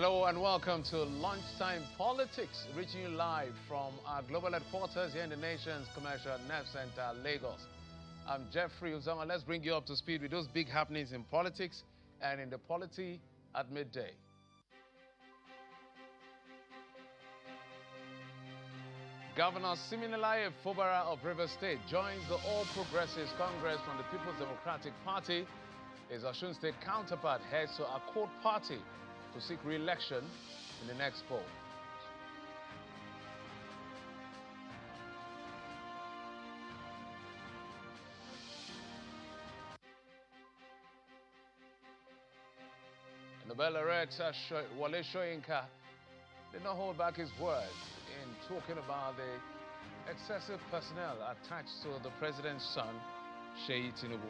Hello and welcome to Lunchtime Politics, reaching you live from our global headquarters here in the nation's commercial nerve center, Lagos. I'm Jeffrey Uzama. Let's bring you up to speed with those big happenings in politics and in the polity at midday. Governor Siminalayi Fubara of Rivers State joins the All Progressives Congress from the People's Democratic Party. His Osun State counterpart heads to Accord Party to seek re-election in the next poll. Nobel laureate Wole Soyinka did not hold back his words in talking about the excessive personnel attached to the president's son, Seyi Tinubu.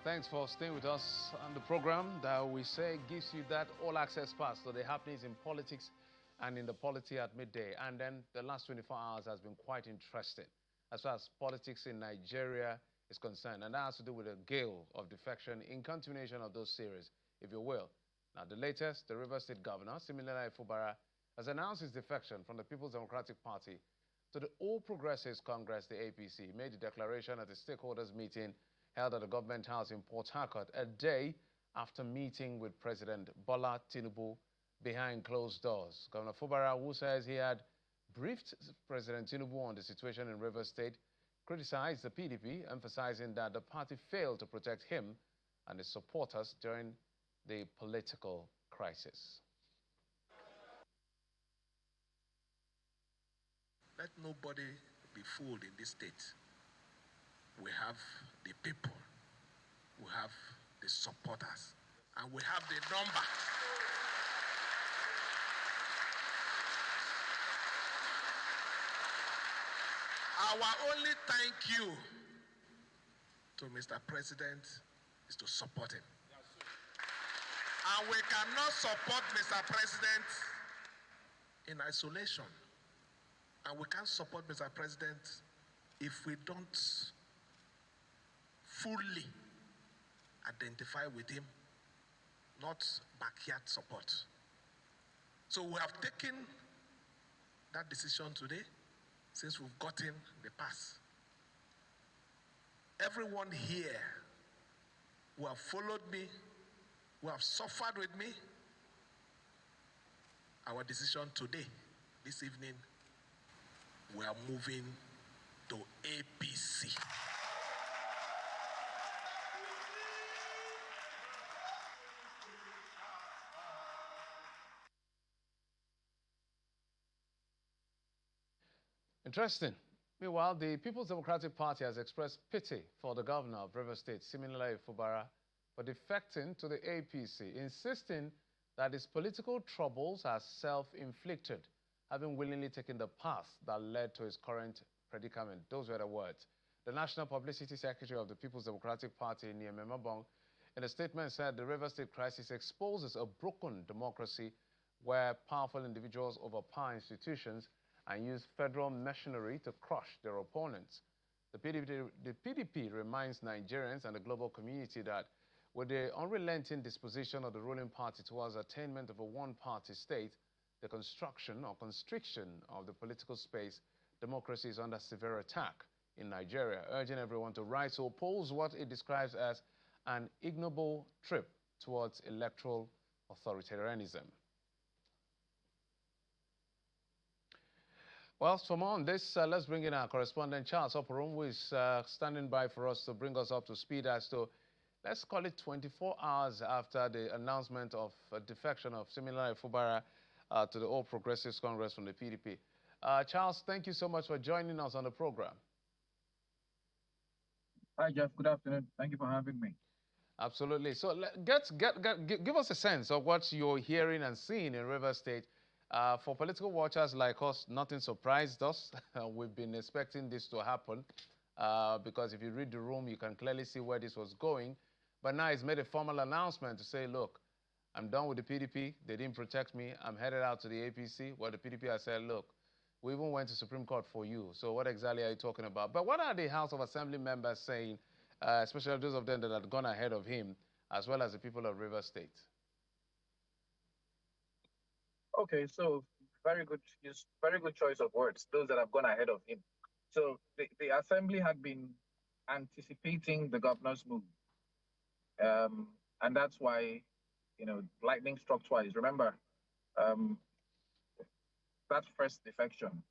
Thanks for staying with us on the program that we say gives you that all-access pass to the happenings in politics and in the polity at midday. And then the last 24 hours has been quite interesting as far as politics in Nigeria is concerned. And that has to do with a gale of defection in continuation of those series, if you will. Now, the latest, the Rivers State Governor, Siminalayi Fubara, has announced his defection from the People's Democratic Party to the All Progressives Congress, the APC. He made the declaration at the stakeholders meeting held at the Government House in Port Harcourt a day after meeting with President Bola Tinubu behind closed doors. Governor Fubara, who says he had briefed President Tinubu on the situation in Rivers State, criticized the PDP, emphasizing that the party failed to protect him and his supporters during the political crisis. Let nobody be fooled in this state. We have the people, we have the supporters, and we have the number. Our only thank you to Mr. President is to support him. And we cannot support Mr. President in isolation. And we can't support Mr. President if we don't fully identify with him, not backyard support. So we have taken that decision today since we've gotten the pass. Everyone here who have followed me, who have suffered with me, our decision today, this evening, we are moving to APC. Interesting. Meanwhile, the People's Democratic Party has expressed pity for the governor of Rivers State, Siminalayi Fubara, for defecting to the APC, insisting that his political troubles are self-inflicted, having willingly taken the path that led to his current predicament. Those were the words. The National Publicity Secretary of the People's Democratic Party, Nieme Mabong, in a statement said the Rivers State crisis exposes a broken democracy where powerful individuals overpower institutions and use federal machinery to crush their opponents. The PDP reminds Nigerians and the global community that with the unrelenting disposition of the ruling party towards attainment of a one-party state, the construction or constriction of the political space, democracy is under severe attack in Nigeria, urging everyone to rise to oppose what it describes as an ignoble trip towards electoral authoritarianism. Well, for more on this, let's bring in our correspondent, Charles Oporum, who is standing by for us to bring us up to speed as to, let's call it 24 hours after the announcement of defection of Siminalayi Fubara to the All Progressives Congress from the PDP. Charles, thank you so much for joining us on the program. Hi, Jeff. Good afternoon. Thank you for having me. Absolutely. So give us a sense of what you're hearing and seeing in Rivers State. For political watchers like us, nothing surprised us. We've been expecting this to happen because if you read the room, you can clearly see where this was going. But now he's made a formal announcement to say, look, I'm done with the PDP. They didn't protect me. I'm headed out to the APC. Well, the PDP has said, look, We even went to Supreme Court for you. So what exactly are you talking about? But what are the House of Assembly members saying, especially those of them that had gone ahead of him, as well as the people of Rivers State? Okay, so very good choice of words, those that have gone ahead of him. So the assembly had been anticipating the governor's move. Um, and that's why, lightning struck twice. Remember, um, that first defection,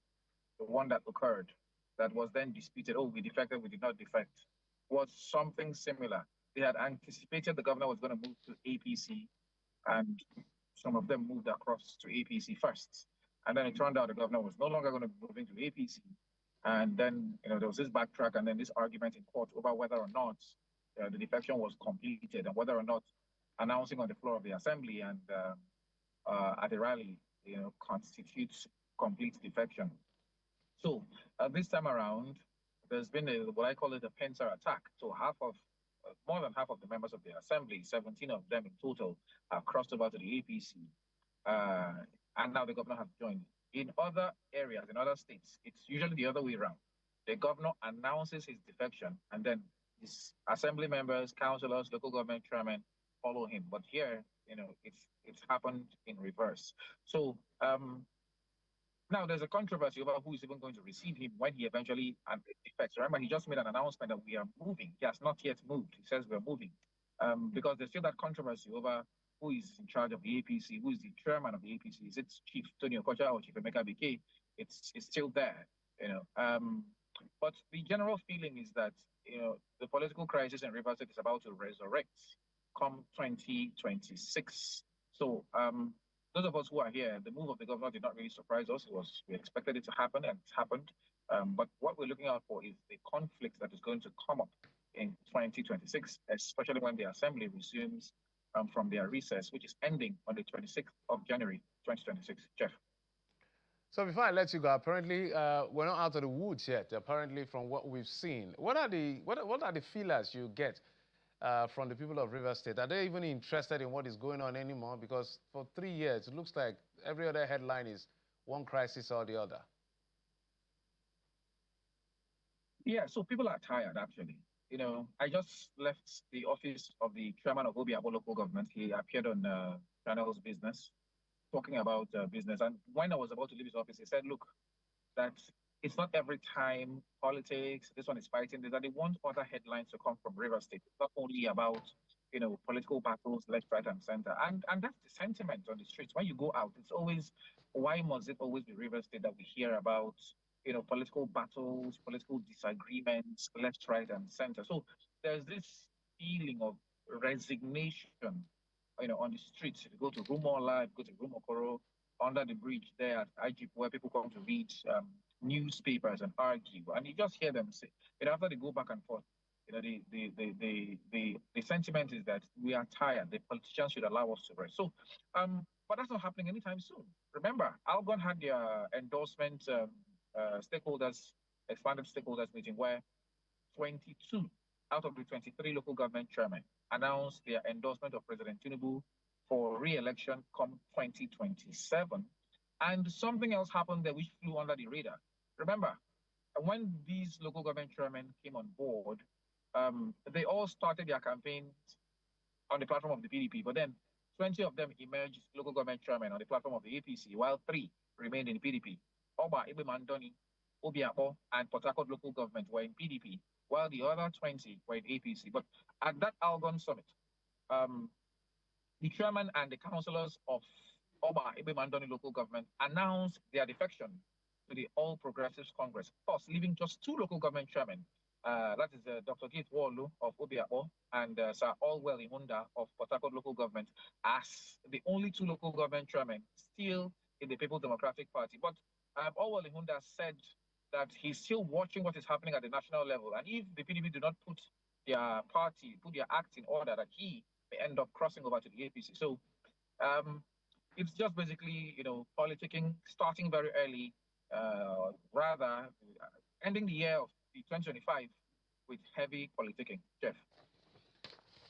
the one that occurred, that was then disputed, oh, we defected, we did not defect, was something similar. They had anticipated the governor was going to move to APC, and some of them moved across to APC first. And then it turned out the governor was no longer going to be moving to APC. And then, there was this backtrack and then this argument in court over whether or not the defection was completed and whether or not announcing on the floor of the assembly and at a rally, constitutes complete defection. So this time around, there's been what I call it a pincer attack. So more than half of the members of the assembly, 17 of them in total, have crossed over to the APC. And now the governor has joined. In other areas, in other states, it's usually the other way around. The governor announces his defection, and then his assembly members, councillors, local government chairmen follow him. But here, it's happened in reverse. So now there's a controversy over who is even going to receive him when he eventually defects. Remember, he just made an announcement that we are moving. He has not yet moved. He says we're moving. Because there's still that controversy over who is in charge of the APC, who is the chairman of the APC. Is it Chief Tony Okocha or Chief Emeka Bike? It's still there, But the general feeling is that, the political crisis in Rivers State is about to resurrect come 2026. So those of us who are here, the move of the governor did not really surprise us. We expected it to happen, and it's happened. But what we're looking out for is the conflict that is going to come up in 2026, especially when the assembly resumes from their recess, which is ending on the 26th of January, 2026. Jeff. So before I let you go, apparently we're not out of the woods yet. Apparently, from what we've seen, what are the feelers you get from the people of Rivers State? Are they even interested in what is going on anymore? Because for 3 years, it looks like every other headline is one crisis or the other. Yeah, so people are tired, actually. I just left the office of the chairman of Obiabo local government. He appeared on Channel's Business, talking about business. And when I was about to leave his office, he said, look, that it's not every time politics, this one is fighting, that they want other headlines to come from Rivers State. It's not only about, political battles left, right, and center. And that's the sentiment on the streets. When you go out, it's always, why must it always be Rivers State that we hear about, political battles, political disagreements, left, right, and center. So there's this feeling of resignation, on the streets. If you go to Rumo Live, go to Rumo Koro, under the bridge there at IGP, where people come to read newspapers and argue, and you just hear them say, after they go back and forth, the sentiment is that we are tired. The politicians should allow us to rest. So, but that's not happening anytime soon. Remember, Algon had their endorsement expanded stakeholders meeting where 22 out of the 23 local government chairmen announced their endorsement of President Tinubu for re-election come 2027. And something else happened there which flew under the radar. Remember, when these local government chairmen came on board, they all started their campaigns on the platform of the PDP, but then 20 of them emerged local government chairmen on the platform of the APC, while 3 remained in the PDP. Oba, Ibe Mandoni, Obiabo, and Port Harcourt local government were in PDP, while the other 20 were in APC. But at that Algon summit, the chairman and the councillors of Oba, Ibe Mandoni local government announced their defection to the All Progressives Congress, thus leaving just 2 local government chairmen. That is Dr. Keith Wallu of Obiabo and Sir Allwell Imunda of Port Harcourt local government as the only 2 local government chairmen still in the People's Democratic Party. But Allwell Imunda said that he's still watching what is happening at the national level. And if the PDP do not put their act in order, that he may end up crossing over to the APC. So it's just basically, politicking, starting very early, rather ending the year of 2025 with heavy politicking. Jeff.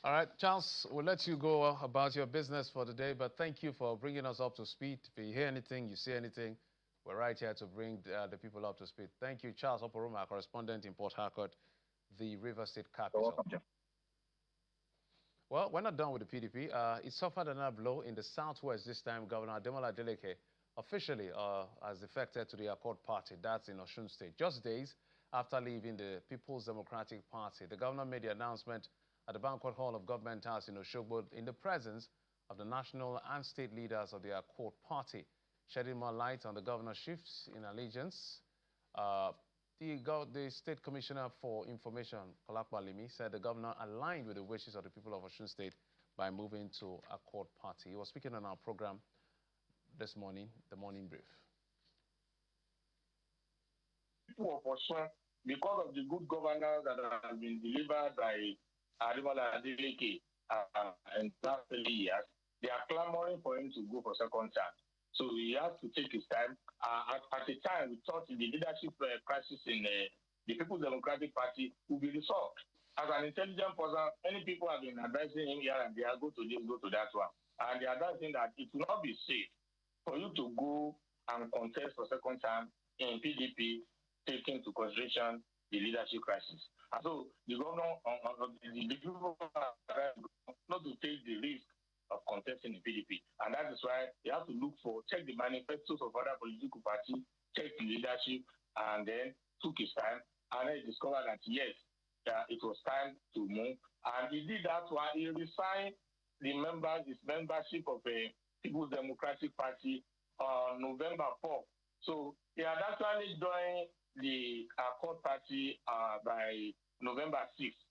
All right, Charles, we'll let you go about your business for the day, but thank you for bringing us up to speed. If you hear anything, you see anything, We're right here to bring the people up to speed. Thank you, Charles Oporoma, correspondent in Port Harcourt, the River State You're capital. welcome, Jeff. Well, we're not done with the PDP. It suffered another blow in the southwest this time. Governor Adeleke officially has defected to the Accord Party. That's in Osun State. Just days after leaving the People's Democratic Party, the governor made the announcement at the Banquet Hall of Government House in Osogbo in the presence of the national and state leaders of the Accord Party, shedding more light on the governor's shifts in allegiance. The State Commissioner for Information, Kolakwa Limi, said the governor aligned with the wishes of the people of Osun State by moving to Accord Party. He was speaking on our program this morning, the morning brief. People of Osun, because of the good governance that has been delivered by Adeleke in the last 3 years, they are clamoring for him to go for second term. So he has to take his time. At the time, we thought the leadership crisis in the People's Democratic Party will be resolved. As an intelligent person, many people have been advising him here and there, go to this, go to that one. And they are advising that it will not be safe for you to go and contest for second term in PDP, taking into consideration the leadership crisis. And so the governor, the people not to take the risk of contesting the PDP. And that is why you have to check the manifestos of other political parties, check the leadership, and then took his time. And then he discovered that, yes, it was time to move. And he did that while he resigned his membership of the People's Democratic Party on November 4th. So he had actually joined the Accord Party by November 6th.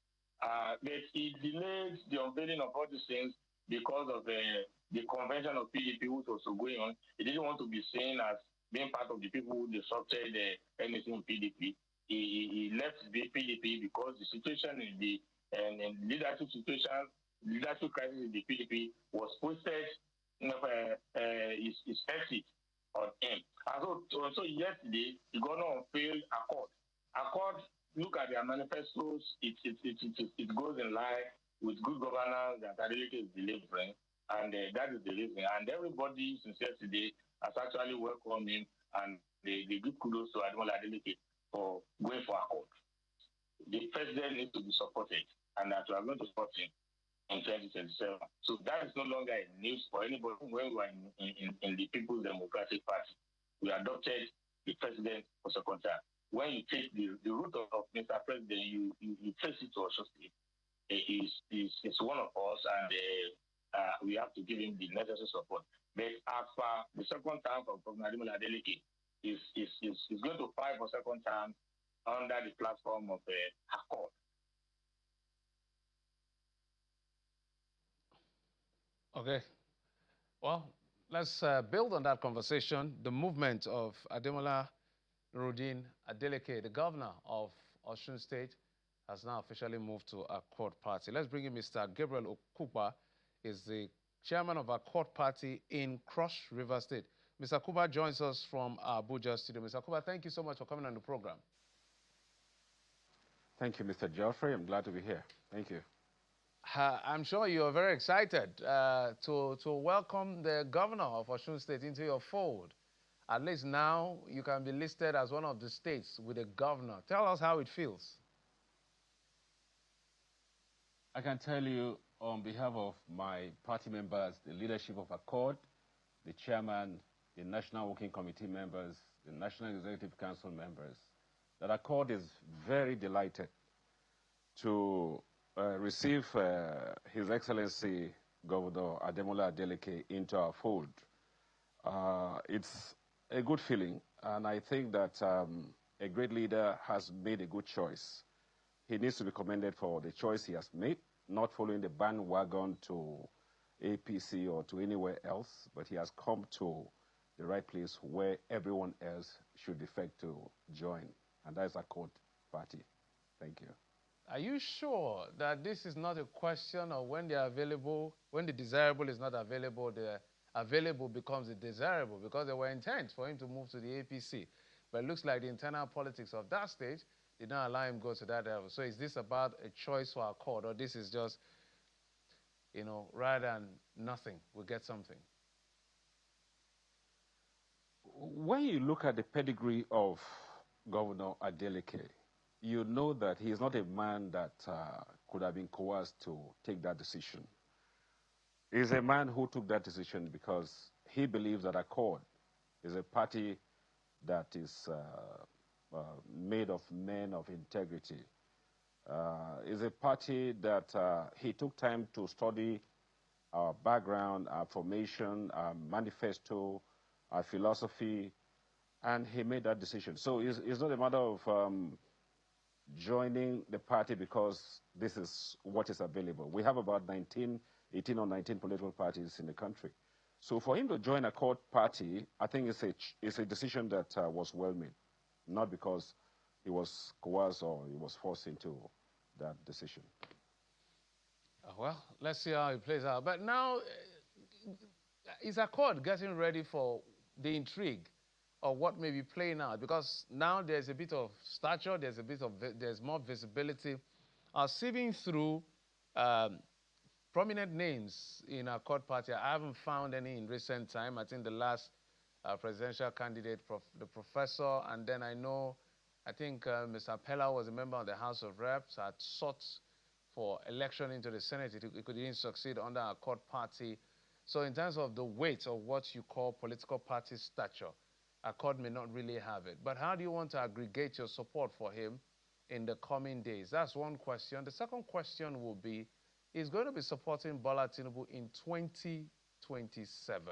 But he delayed the unveiling of all these things because of the convention of PDP, which was going on. He didn't want to be seen as being part of the people who disrupted anything in PDP. He left the PDP because the situation in the leadership crisis in the PDP was posted his exit on him. And so yesterday, the governor unveiled Accord. Accord, look at their manifestos, it goes in line with good governance that Adeleke is delivering, and that is the reason. And everybody since yesterday has actually welcomed him, and they give kudos to Admiral Adeleke for going for Accord. The president needs to be supported, and that we are going to support him in 2027. So that is no longer a news for anybody. When we were in the People's Democratic Party, we adopted the president for second term. When you take the route of Mr. President, you trace it to Osun State. He's one of us, and we have to give him the necessary support. But after the second term from Admiral Adeleke, is going to fight for second term under the platform of Accord. Okay. Well, let's build on that conversation. The movement of Ademola Nuruddin Adeleke, the governor of Osun State, has now officially moved to Accord Party. Let's bring in Mr. Gabriel Okuba, is the chairman of Accord Party in Cross River State. Mr. Okuba joins us from Abuja studio. Mr. Okuba, thank you so much for coming on the program. Thank you, Mr. Geoffrey. I'm glad to be here. Thank you. I'm sure you're very excited to welcome the governor of Osun State into your fold. At least now you can be listed as one of the states with a governor. Tell us how it feels. I can tell you on behalf of my party members, the leadership of Accord, the chairman, the National Working Committee members, the National Executive Council members, that Accord is very delighted to receive His Excellency Governor Ademola Adeleke into our fold. It's a good feeling, and I think that a great leader has made a good choice. He needs to be commended for the choice he has made, not following the bandwagon to APC or to anywhere else, but he has come to the right place where everyone else should defect to join, and that is Accord Party. Thank you. Are you sure that this is not a question of when they are available, when the desirable is not available, the available becomes the desirable? Because they were intent for him to move to the APC. But it looks like the internal politics of that state did not allow him to go to that level. So is this about a choice for Accord, or this is just, you know, rather than nothing, we'll get something? when you look at the pedigree of Governor Adeleke, you know that he is not a man that could have been coerced to take that decision. He's a man who took that decision because he believes that Accord is a party that is made of men of integrity. Is a party that he took time to study our background, our formation, our manifesto, our philosophy, and he made that decision. So it's not a matter of joining the party because this is what is available. We have about 18 or 19 political parties in the country. So for him to join a court party, I think it's a decision that was well made, not because he was coerced or he was forced into that decision. Well, let's see how it plays out. But now, is Accord getting ready for the intrigue of what may be playing out? Because now there's a bit of stature, there's more visibility. Sieving through prominent names in our court party, I haven't found any in recent time. I think the last presidential candidate, the professor, and then I think Mr. Pella was a member of the House of Reps, had sought for election into the Senate. He couldn't succeed under our court party. So in terms of the weight of what you call political party stature, Accord may not really have it. But how do you want to aggregate your support for him in the coming days? That's one question. The second question will be, he's going to be supporting Bola Tinubu in 2027.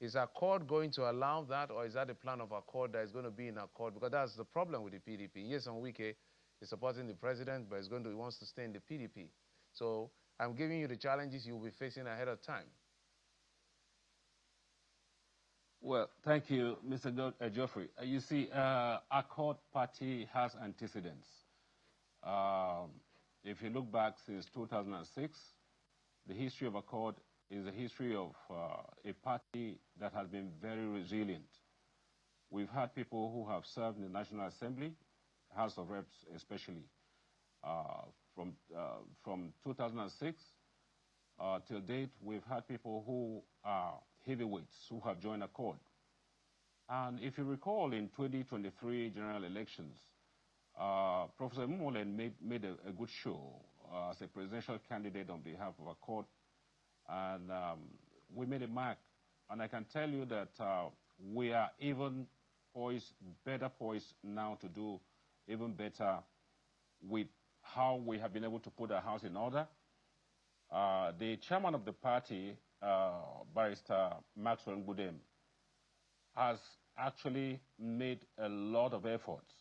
Is Accord going to allow that, or is that a plan of Accord that is going to be in Accord? Because that's the problem with the PDP. Yes, on Wike is supporting the president, but he wants to stay in the PDP. So I'm giving you the challenges you'll be facing ahead of time. Well, thank you, Mr. Geoffrey. You see, Accord Party has antecedents. If you look back since 2006, the history of Accord is a history of a party that has been very resilient. We've had people who have served in the National Assembly, House of Reps especially. From 2006 till date, we've had people who are heavyweights who have joined Accord. And if you recall, in 2023 general elections, Professor Mumolen made a good show as a presidential candidate on behalf of Accord. And we made a mark. And I can tell you that we are even better poised now to do even better with how we have been able to put our house in order. The chairman of the party, Barrister Maxwell Ngudem, has actually made a lot of efforts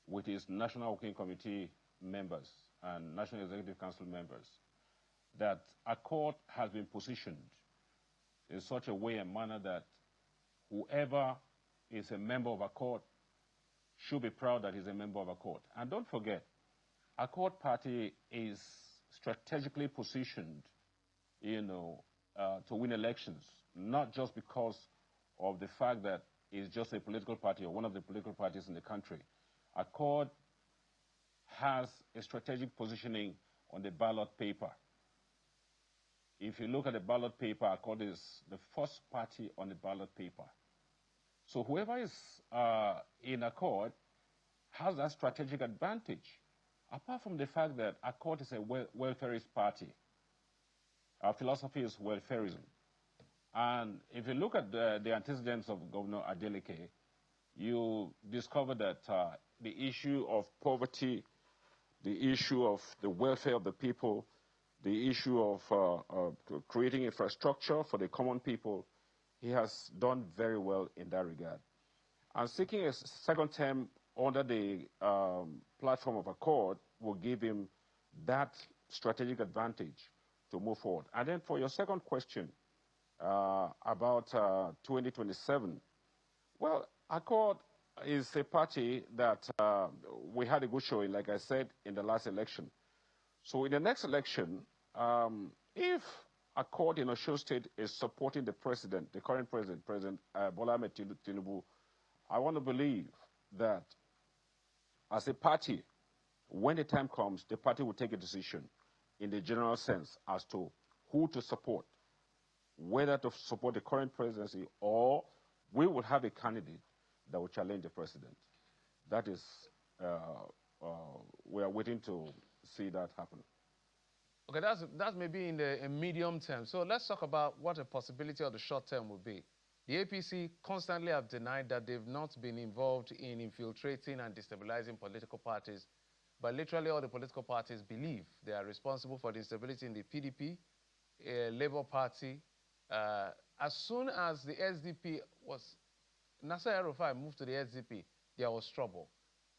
with his National Working Committee members and National Executive Council members that Accord has been positioned in such a way and manner that whoever is a member of Accord should be proud that he's a member of Accord. And don't forget, Accord Party is strategically positioned, to win elections, not just because of the fact that it's just a political party or one of the political parties in the country. Accord has a strategic positioning on the ballot paper. If you look at the ballot paper, Accord is the first party on the ballot paper. So whoever is in Accord has that strategic advantage, apart from the fact that Accord is a welfarist party. Our philosophy is welfarism. And if you look at the antecedents of Governor Adeleke, you discover that the issue of poverty, the issue of the welfare of the people, the issue of creating infrastructure for the common people, he has done very well in that regard. And seeking a second term under the platform of Accord will give him that strategic advantage to move forward. And then for your second question about 2027, well, Accord is a party that we had a good showing, like I said, in the last election. So in the next election, if Accord in Osun State is supporting the president, the current president, President Bola Ahmed Tinubu, I want to believe that as a party, when the time comes, the party will take a decision in the general sense as to who to support, whether to support the current presidency or we will have a candidate that will challenge the president. That is, we are waiting to see that happen. Okay, that's maybe in the medium term. So let's talk about what a possibility of the short term would be. The APC constantly have denied that they've not been involved in infiltrating and destabilizing political parties, but literally all the political parties believe they are responsible for the instability in the PDP, Labour Party. As soon as the SDP was, Nasser El-Rufai moved to the SDP, there was trouble.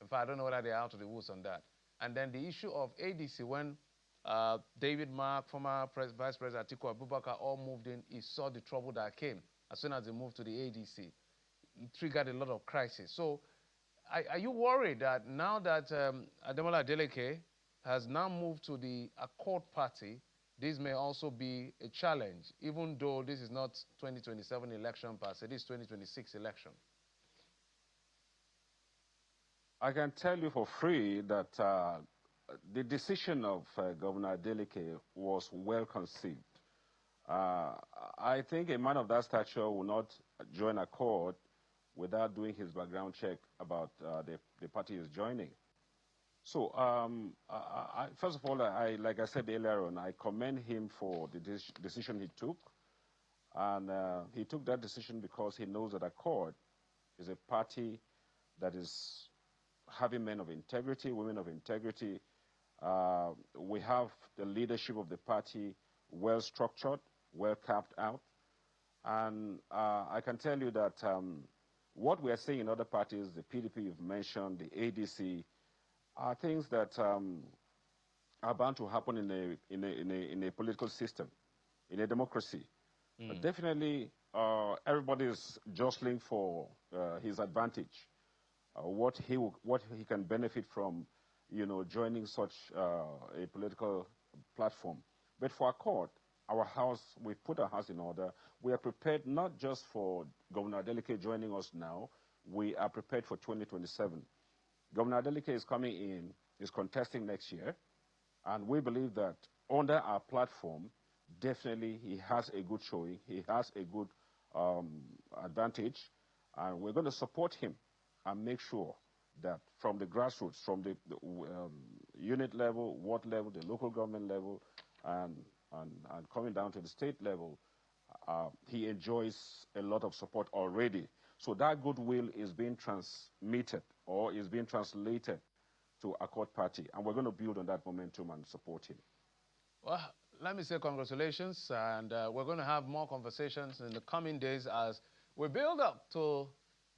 In fact, I don't know whether they're out of the woods on that. And then the issue of ADC, when David Mark, former Vice President Atiku Abubakar, all moved in, he saw the trouble that came as soon as they moved to the ADC. It triggered a lot of crisis. So are you worried that now that Adeleke has now moved to the Accord Party, this may also be a challenge, even though this is not 2027 election pass, it is 2026 election? I can tell you for free that the decision of Governor Adeleke was well conceived. I think a man of that stature will not join Accord without doing his background check about the party he's joining. So, first of all, like I said earlier on, I commend him for the decision he took. And he took that decision because he knows that Accord is a party that is having men of integrity, women of integrity. We have the leadership of the party well structured, well carved out. And I can tell you that what we are seeing in other parties, the PDP you've mentioned, the ADC, are things that are bound to happen in a political system, in a democracy. Definitely, everybody is jostling for his advantage, what he can benefit from, joining such a political platform. But for Accord, our house, we've put our house in order. We are prepared not just for Governor Adeleke joining us now, we are prepared for 2027. Governor Adeleke is coming in, is contesting next year, and we believe that under our platform, definitely he has a good showing, he has a good advantage, and we're going to support him and make sure that from the grassroots, from the unit level, ward level, the local government level, and coming down to the state level, he enjoys a lot of support already. So that goodwill is being transmitted or is being translated to Accord Party, and we're going to build on that momentum and support him. Well, let me say congratulations, and we're going to have more conversations in the coming days as we build up to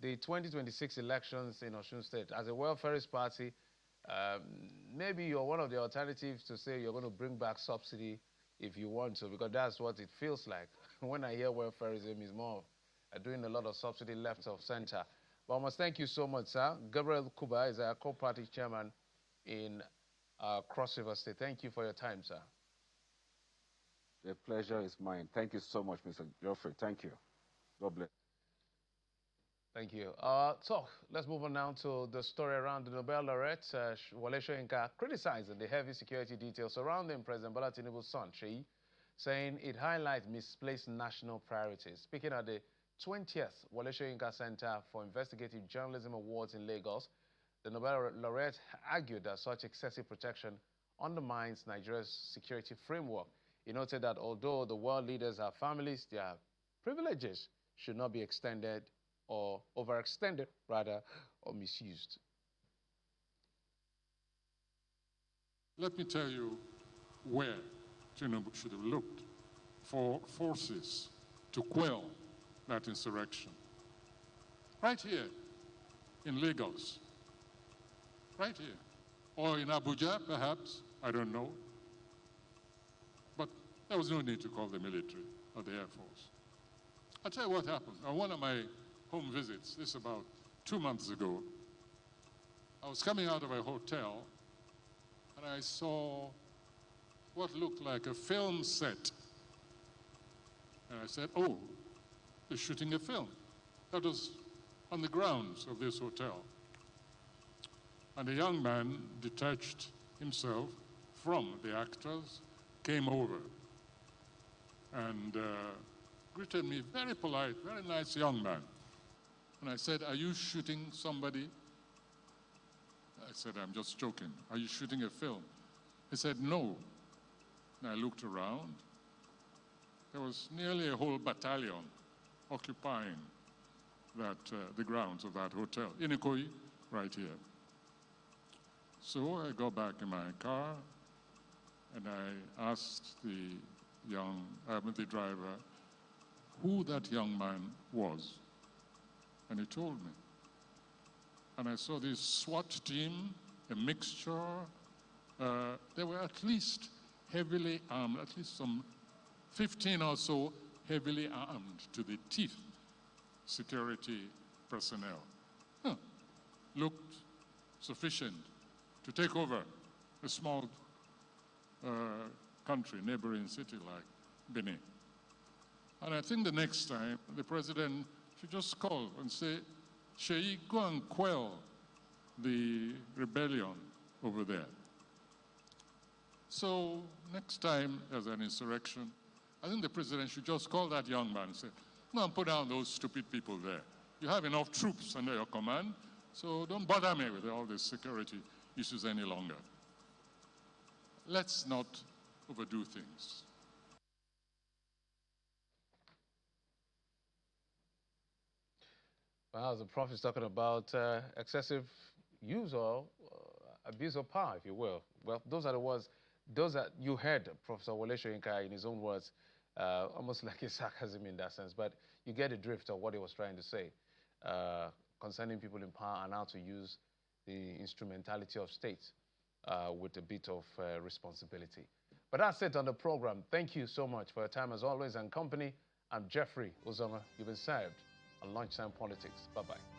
the 2026 elections in Osun State. As a welfarist party, maybe you're one of the alternatives to say you're going to bring back subsidy if you want to, because that's what it feels like. When I hear welfarism, it's more doing a lot of subsidy left of center. But I must thank you so much, sir. Gabriel Kuba is our co-party chairman in Cross River State. Thank you for your time, sir. The pleasure is mine. Thank you so much, Mr. Geoffrey. Thank you. God bless. Thank you. So let's move on now to the story around the Nobel laureate, Wole Soyinka, criticizing the heavy security details surrounding President Bola Tinubu's son, Seyi, saying it highlights misplaced national priorities. Speaking at the 20th Wole Soyinka Center for Investigative Journalism Awards in Lagos, the Nobel laureate argued that such excessive protection undermines Nigeria's security framework. He noted that although the world leaders have families, their privileges should not be extended or overextended, rather, or misused. Let me tell you where Tinubu should have looked for forces to quell that insurrection. Right here in Lagos, right here, or in Abuja, perhaps, I don't know. But there was no need to call the military or the Air Force. I'll tell you what happened. On one of my home visits, this about 2 months ago, I was coming out of a hotel and I saw what looked like a film set. And I said, oh, they're shooting a film. That was on the grounds of this hotel. And a young man detached himself from the actors, came over and greeted me, very polite, very nice young man. And I said, are you shooting somebody? I said, I'm just joking. Are you shooting a film? He said, no. And I looked around. There was nearly a whole battalion occupying the grounds of that hotel, in Ikoyi, right here. So I got back in my car and I asked the driver who that young man was. And he told me. And I saw this SWAT team, a mixture. They were at least heavily armed, at least some 15 or so heavily armed to the teeth security personnel. Looked sufficient to take over a small country, neighboring city like Benin. And I think the next time, the president should just call and say, Sheyi, go and quell the rebellion over there. So next time there's an insurrection, I think the president should just call that young man and say, go and put down those stupid people there. You have enough troops under your command, so don't bother me with all these security issues any longer. Let's not overdo things. Well, the Prof is talking about excessive use or abuse of power, if you will. Well, those are the words, those that you heard Professor Wole Soyinka in his own words, almost like a sarcasm in that sense, but you get the drift of what he was trying to say concerning people in power and how to use the instrumentality of state with a bit of responsibility. But that's it on the program. Thank you so much for your time as always and company. I'm Jeffrey Uzoma. You've been served on Lunchtime Politics. Bye-bye.